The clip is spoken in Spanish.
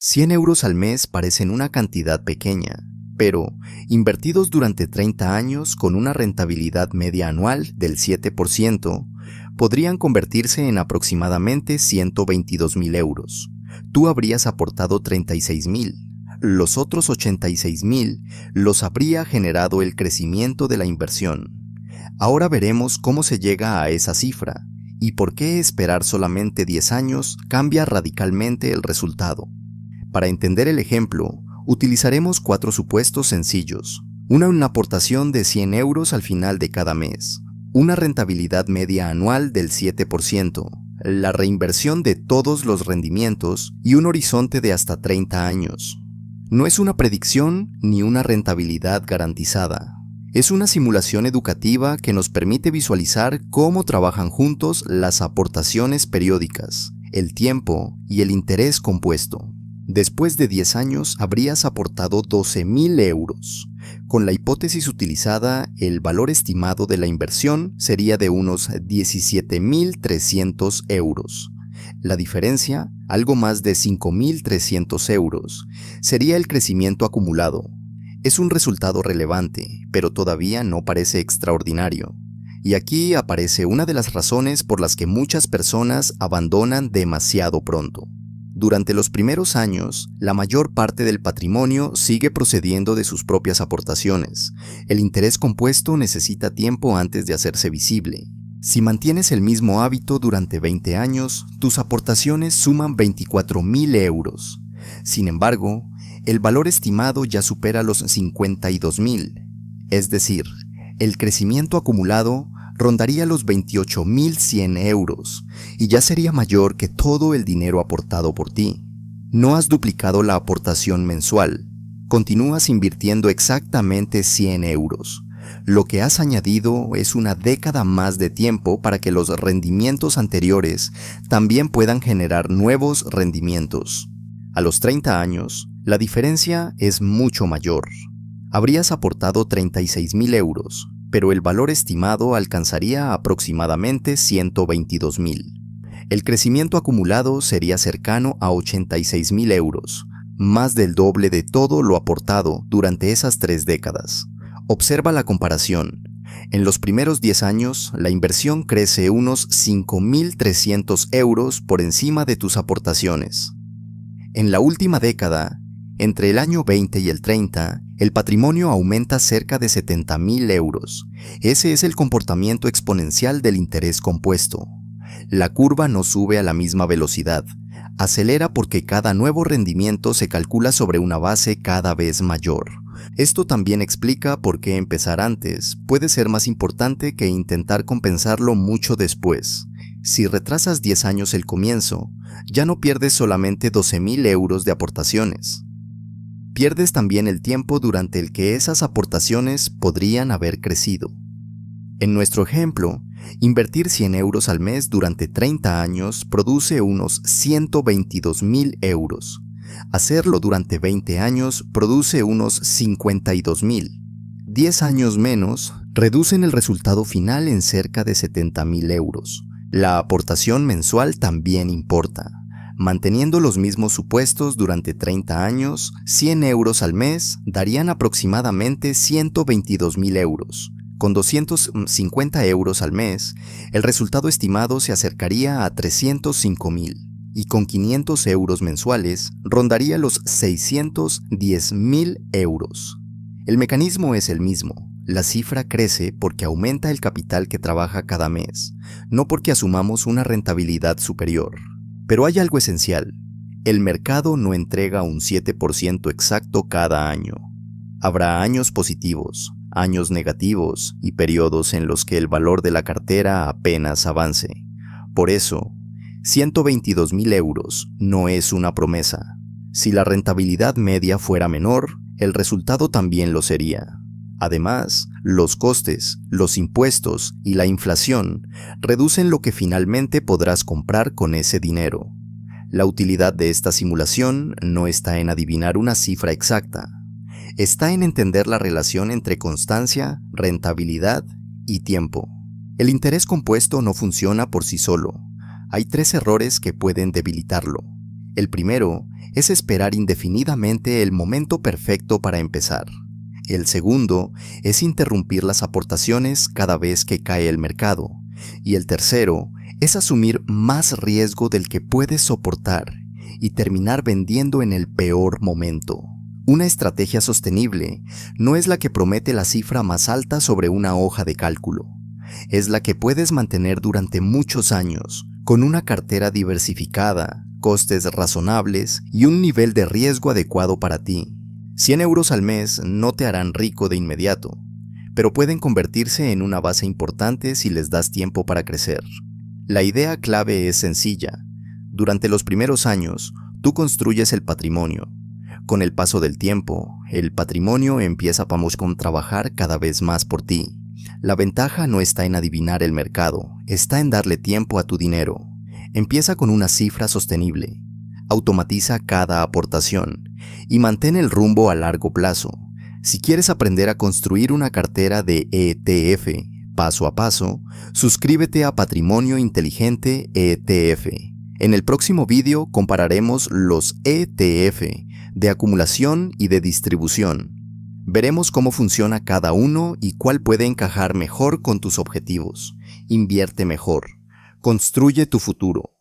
€100 al mes parecen una cantidad pequeña, pero invertidos durante 30 años con una rentabilidad media anual del 7%, podrían convertirse en aproximadamente €122,000. Tú habrías aportado 36,000. Los otros 86,000 los habría generado el crecimiento de la inversión. Ahora veremos cómo se llega a esa cifra y por qué esperar solamente 10 años cambia radicalmente el resultado. Para entender el ejemplo, utilizaremos 4 supuestos sencillos. Una aportación de €100 al final de cada mes, una rentabilidad media anual del 7%, la reinversión de todos los rendimientos y un horizonte de hasta 30 años. No es una predicción ni una rentabilidad garantizada. Es una simulación educativa que nos permite visualizar cómo trabajan juntos las aportaciones periódicas, el tiempo y el interés compuesto. Después de 10 años habrías aportado €12,000. Con la hipótesis utilizada, el valor estimado de la inversión sería de unos €17,300. La diferencia, algo más de €5,300, sería el crecimiento acumulado. Es un resultado relevante, pero todavía no parece extraordinario. Y aquí aparece una de las razones por las que muchas personas abandonan demasiado pronto. Durante los primeros años, la mayor parte del patrimonio sigue procediendo de sus propias aportaciones. El interés compuesto necesita tiempo antes de hacerse visible. Si mantienes el mismo hábito durante 20 años, tus aportaciones suman €24,000. Sin embargo, el valor estimado ya supera los €52,000. Es decir, el crecimiento acumulado rondaría los €28,100 y ya sería mayor que todo el dinero aportado por ti. No has duplicado la aportación mensual, continúas invirtiendo exactamente €100. Lo que has añadido es una década más de tiempo para que los rendimientos anteriores también puedan generar nuevos rendimientos. A los 30 años, la diferencia es mucho mayor. Habrías aportado €36,000, pero el valor estimado alcanzaría aproximadamente €122,000. El crecimiento acumulado sería cercano a €86,000, más del doble de todo lo aportado durante esas 3 décadas. Observa la comparación. En los primeros 10 años, la inversión crece unos €5,300 por encima de tus aportaciones. En la última década, entre el año 20 y el 30, el patrimonio aumenta cerca de €70,000. Ese es el comportamiento exponencial del interés compuesto. La curva no sube a la misma velocidad. Acelera porque cada nuevo rendimiento se calcula sobre una base cada vez mayor. Esto también explica por qué empezar antes puede ser más importante que intentar compensarlo mucho después. Si retrasas 10 años el comienzo, ya no pierdes solamente €12,000 de aportaciones. Pierdes también el tiempo durante el que esas aportaciones podrían haber crecido. En nuestro ejemplo, invertir €100 al mes durante 30 años produce unos €122,000. Hacerlo durante 20 años produce unos $52,000. 10 años menos reducen el resultado final en cerca de €70,000. La aportación mensual también importa. Manteniendo los mismos supuestos durante 30 años, €100 al mes darían aproximadamente €122,000. Con €250 al mes, el resultado estimado se acercaría a $305,000 y con €500 mensuales rondaría los €610,000. El mecanismo es el mismo. La cifra crece porque aumenta el capital que trabaja cada mes, no porque asumamos una rentabilidad superior. Pero hay algo esencial. El mercado no entrega un 7% exacto cada año. Habrá años positivos, años negativos y periodos en los que el valor de la cartera apenas avance. Por eso, €122,000 no es una promesa. Si la rentabilidad media fuera menor, el resultado también lo sería. Además, los costes, los impuestos y la inflación reducen lo que finalmente podrás comprar con ese dinero. La utilidad de esta simulación no está en adivinar una cifra exacta, está en entender la relación entre constancia, rentabilidad y tiempo. El interés compuesto no funciona por sí solo. Hay 3 errores que pueden debilitarlo. El primero es esperar indefinidamente el momento perfecto para empezar. El segundo es interrumpir las aportaciones cada vez que cae el mercado. Y el tercero es asumir más riesgo del que puedes soportar y terminar vendiendo en el peor momento. Una estrategia sostenible no es la que promete la cifra más alta sobre una hoja de cálculo. Es la que puedes mantener durante muchos años, con una cartera diversificada, costes razonables y un nivel de riesgo adecuado para ti. 100 euros al mes no te harán rico de inmediato, pero pueden convertirse en una base importante si les das tiempo para crecer. La idea clave es sencilla. Durante los primeros años, tú construyes el patrimonio. Con el paso del tiempo, el patrimonio empieza a trabajar cada vez más por ti. La ventaja no está en adivinar el mercado, está en darle tiempo a tu dinero. Empieza con una cifra sostenible. Automatiza cada aportación y mantén el rumbo a largo plazo. Si quieres aprender a construir una cartera de ETF paso a paso, suscríbete a Patrimonio Inteligente ETF. En el próximo vídeo compararemos los ETF de acumulación y de distribución. Veremos cómo funciona cada uno y cuál puede encajar mejor con tus objetivos. Invierte mejor. Construye tu futuro.